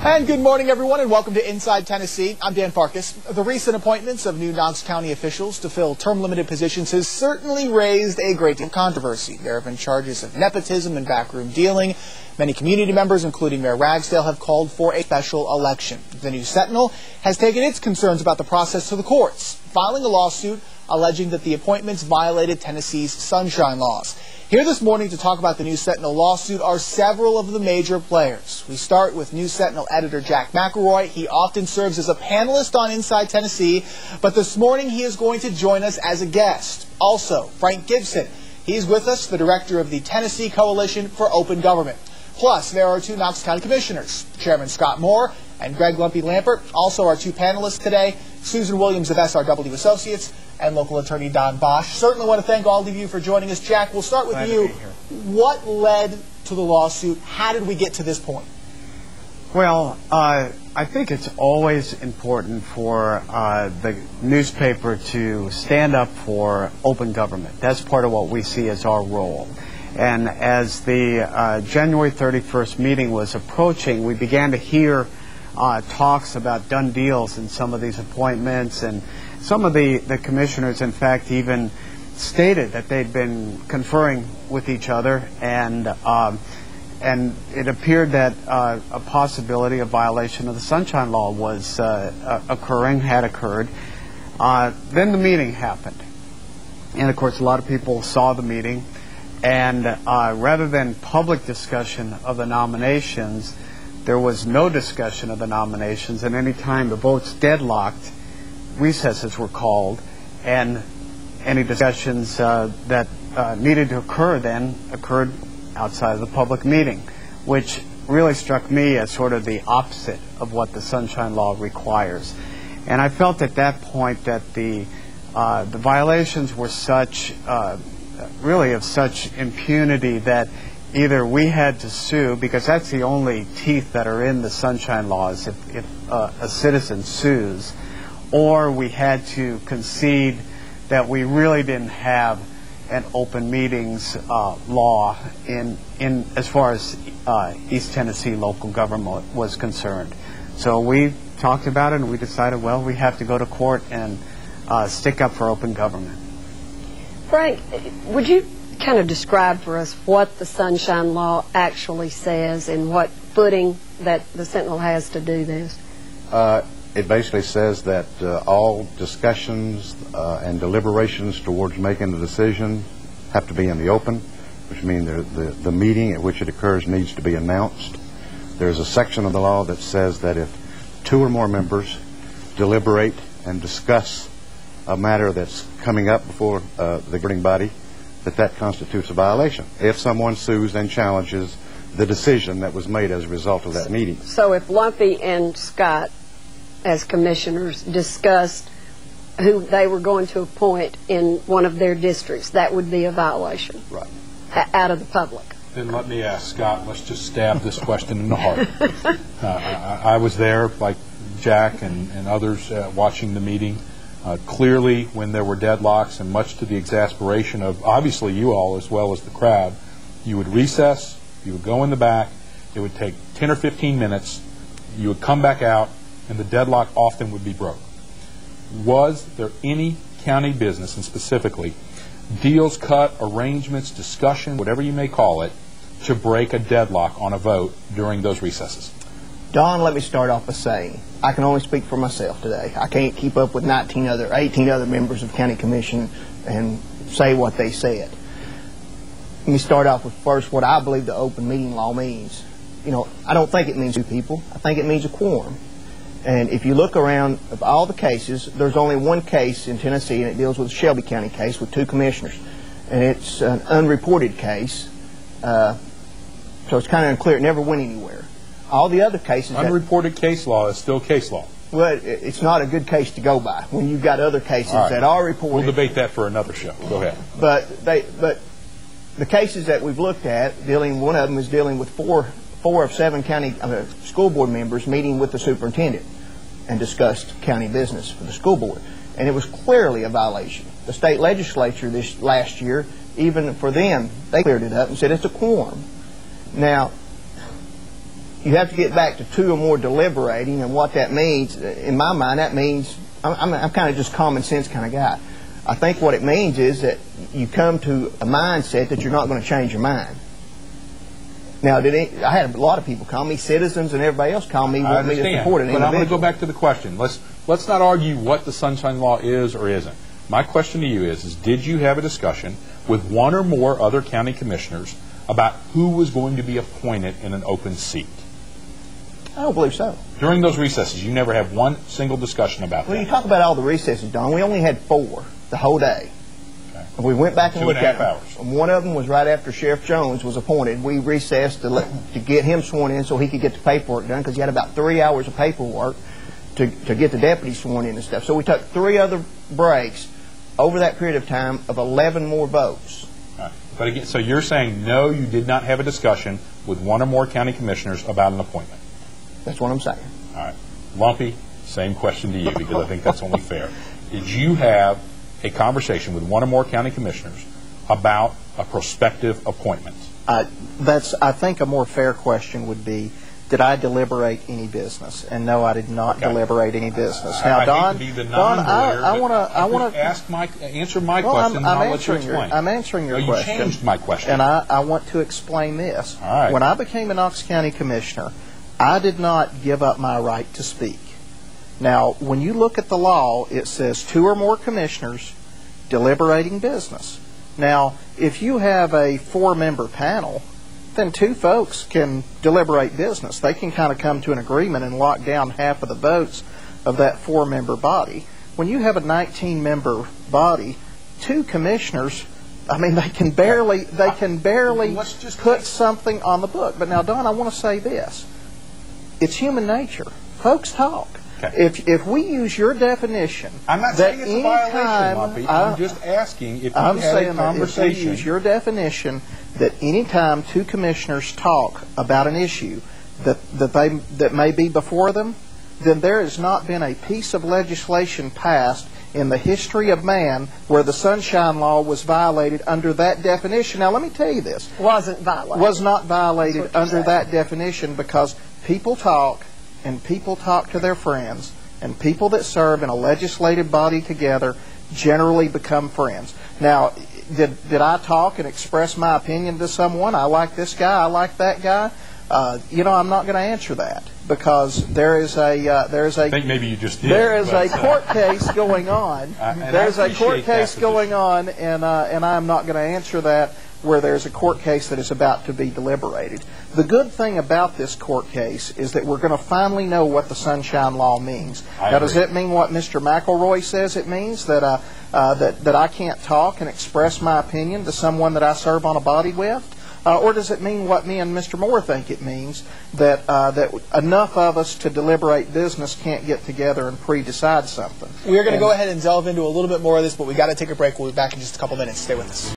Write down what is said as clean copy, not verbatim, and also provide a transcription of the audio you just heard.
And good morning, everyone, and welcome to Inside Tennessee. I'm Dan Farkas. The recent appointments of new Knox County officials to fill term-limited positions has certainly raised a great deal of controversy. There have been charges of nepotism and backroom dealing. Many community members, including Mayor Ragsdale, have called for a special election. The News Sentinel has taken its concerns about the process to the courts, filing a lawsuit alleging that the appointments violated Tennessee's sunshine laws. Here this morning to talk about the News Sentinel lawsuit are several of the major players. We start with News Sentinel editor Jack McElroy. He often serves as a panelist on Inside Tennessee, but this morning he is going to join us as a guest. Also, Frank Gibson. He's with us, the director of the Tennessee Coalition for Open Government. Plus, there are two Knox County commissioners, Chairman Scott Moore and Greg Lumpy Lambert. Also, our two panelists today, Susan Williams of SRW Associates and local attorney Don Bosch. Certainly want to thank all of you for joining us. Jack, we'll start with you. What led to the lawsuit? How did we get to this point? Well, I think it's always important for the newspaper to stand up for open government. That's part of what we see as our role. And as the January 31st meeting was approaching, we began to hear talks about done deals in some of these appointments, and some of the commissioners, in fact, even stated that they'd been conferring with each other, and it appeared that a possibility of violation of the Sunshine Law was had occurred. Then the meeting happened, and of course a lot of people saw the meeting, and rather than public discussion of the nominations, there was no discussion of the nominations, and any time the votes deadlocked, recesses were called, and any discussions that needed to occur then occurred outside of the public meeting, which really struck me as sort of the opposite of what the Sunshine Law requires. And I felt at that point that the violations were such, really of such impunity that either we had to sue, because that's the only teeth that are in the Sunshine Laws if a citizen sues, or we had to concede that we really didn't have an open meetings law in as far as East Tennessee local government was concerned. So we talked about it and we decided, well, we have to go to court and stick up for open government. Frank, would you kind of describe for us what the Sunshine Law actually says and what footing that the Sentinel has to do this? It basically says that all discussions and deliberations towards making the decision have to be in the open, which means the meeting at which it occurs needs to be announced. There's a section of the law that says that if two or more members deliberate and discuss a matter that's coming up before the governing body, that constitutes a violation if someone sues and challenges the decision that was made as a result of that meeting. So if Lumpy and Scott, as commissioners, discussed who they were going to appoint in one of their districts, that would be a violation? Right. Out of the public. Then let me ask Scott, let's just stab this question in the heart. I was there, like Jack and others, watching the meeting. Clearly, when there were deadlocks, and much to the exasperation of obviously you all as well as the crowd, you would recess, you would go in the back, it would take 10 or 15 minutes, you would come back out, and the deadlock often would be broke. Was there any county business, and specifically deals cut, arrangements, discussion, whatever you may call it, to break a deadlock on a vote during those recesses? Don, let me start off by saying, I can only speak for myself today. I can't keep up with 18 other members of County Commission and say what they said. Let me start off with first what I believe the open meeting law means. You know, I don't think it means two people. I think it means a quorum. And if you look around of all the cases, there's only one case in Tennessee, and it deals with the Shelby County case with two commissioners. And it's an unreported case, so it's kind of unclear. It never went anywhere. All the other cases... Unreported case law is still case law. Well, it's not a good case to go by when you've got other cases that are reported. We'll debate that for another show. Go ahead. But the cases that we've looked at, one of them is dealing with four of 7 county school board members meeting with the superintendent and discussed county business for the school board. And it was clearly a violation. The state legislature this last year, even for them, they cleared it up and said it's a quorum. Now, you have to get back to 2 or more deliberating, and what that means, in my mind, that means, I'm kind of just common sense kind of guy. I think what it means is that you come to a mindset that you're not going to change your mind. Now, I had a lot of people call me, citizens and everybody else call me, want me to support an individual. But I'm going to go back to the question. Let's not argue what the Sunshine Law is or isn't. My question to you is did you have a discussion with one or more other county commissioners about who was going to be appointed in an open seat? I don't believe so. During those recesses, you never had one single discussion about that? Well, you talk about all the recesses, Don. We only had 4 the whole day. Okay. And we went back and looked at them. 2.5 hours. One of them was right after Sheriff Jones was appointed. We recessed to get him sworn in so he could get the paperwork done, because he had about 3 hours of paperwork to get the deputy sworn in and stuff. So we took 3 other breaks over that period of time of 11 more votes. Right. But again, so you're saying no, you did not have a discussion with one or more county commissioners about an appointment? That's what I'm saying. All right. Lumpy, same question to you, because I think that's only fair. Did you have a conversation with one or more county commissioners about a prospective appointment? That's, I think, a more fair question would be, did I deliberate any business? And no, I did not deliberate any business. Now, Don, hate to be the non-lawyer, I want to answer my question. I'm answering your question. You changed my question, and I want to explain this. All right. When I became a Knox County Commissioner, I did not give up my right to speak. Now, when you look at the law, it says 2 or more commissioners deliberating business. Now, if you have a 4-member panel, then 2 folks can deliberate business. They can kind of come to an agreement and lock down half of the votes of that 4-member body. When you have a 19-member body, 2 commissioners, I mean, they can barely put something on the book. But now, Don, I want to say this. It's human nature. Folks talk. Okay. If we use your definition, I'm not saying it's a violation, Lumpy. I'm just asking if you had a conversation. If we use your definition that any time 2 commissioners talk about an issue that may be before them, then there has not been a piece of legislation passed in the history of man where the Sunshine Law was violated under that definition. Now, let me tell you this. Wasn't violated. Was not violated under that definition, because people talk, and people talk to their friends, and people that serve in a legislative body together generally become friends. Now, did I talk and express my opinion to someone? I like this guy, I like that guy. I'm not going to answer that, because there is a I think maybe you just did. There is a court case going on. There's a court case going on, and I'm not going to answer that, where there's a court case that is about to be deliberated. The good thing about this court case is that we're going to finally know what the Sunshine Law means. Now, does it mean what Mr. McElroy says it means, that I can't talk and express my opinion to someone that I serve on a body with? Or does it mean what me and Mr. Moore think it means, that enough of us to deliberate business can't get together and pre-decide something? We're going to go ahead and delve into a little bit more of this, but we got to take a break. We'll be back in just a couple minutes. Stay with us.